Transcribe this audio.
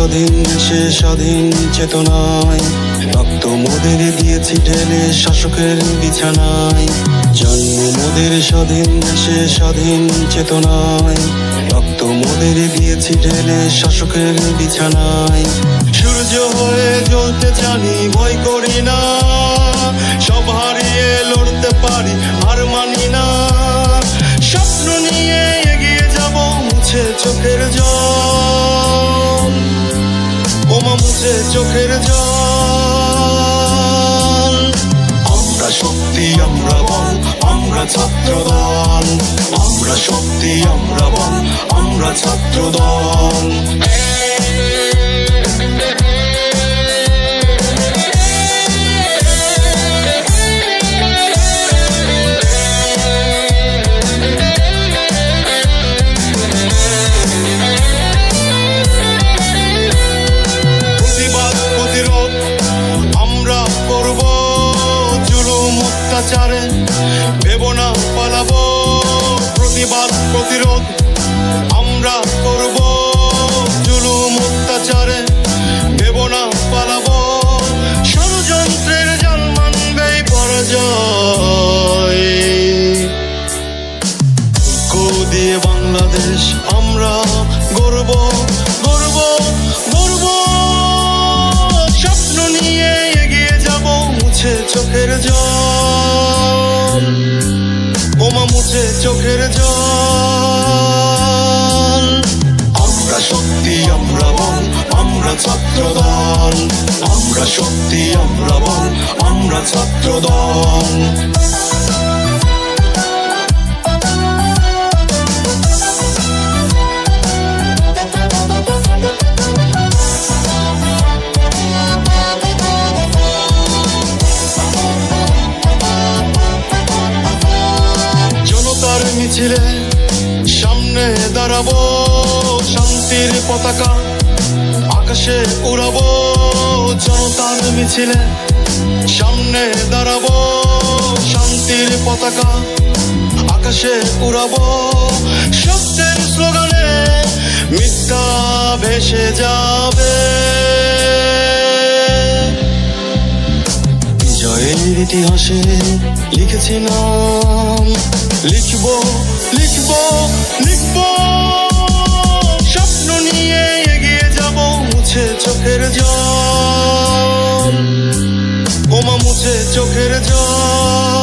স্বাধীন দেশে স্বাধীন চেতনায়, রক্ত মোদের দিয়েছি ঢেলে শাসকের বিছানায়। জন্ম মোদের স্বাধীন দেশে স্বাধীন চেতনায়, রক্ত মোদের দিয়েছি ঢেলে শাসকের বিছানায়। সূর্য হয়ে জ্বলতে জানি, ভয় করি না, সব হারিয়ে লড়তে পারি, হার মানি না। স্বপ্ন নিয়ে এগিয়ে যাব, মুছে চোখের জল, ওমা মুছে চোখের জল। আমরা শক্তি, আমরা বল, আমরা ছাত্র দল। আমরা শক্তি, আমরা বল, আমরা ছাত্র দল। ভেবো না পালাবো, প্রতিবাদ প্রতিরোধ আমরা করব। জুলুম অত্যাচারে ভেবো না পালাবো, ষড়যন্ত্রের জাল মানবেই পরাজয়। ঐক্য দিয়ে বাংলাদেশ আমরা গর্ব গর্ব গর্ব। স্বপ্ন নিয়ে এগিয়ে যাব, মুছে চোখের জল, ওমা মুছে চোখের জল। আমরা শক্তি, আমরা বল, আমরা ছাত্র দল। আমরা শক্তি, আমরা বল, আমরা ছাত্র দল। মিছিলে সামনে দাঁড়াবো, শান্তির পতাকা আকাশে উড়াবো। জনতার মিছিলে সামনে দাঁড়াবো, শান্তির পতাকা আকাশে উড়াবো। সত্যের স্লোগানে মিথ্যা ভেসে যাবে, বিজয়ের ইতিহাসে লিখেছি নাম। লিখবো লিখবো লিখবো, স্বপ্ন নিয়ে এগিয়ে যাব, মুছে চোখের জল, ওমা মুছে চোখের জল।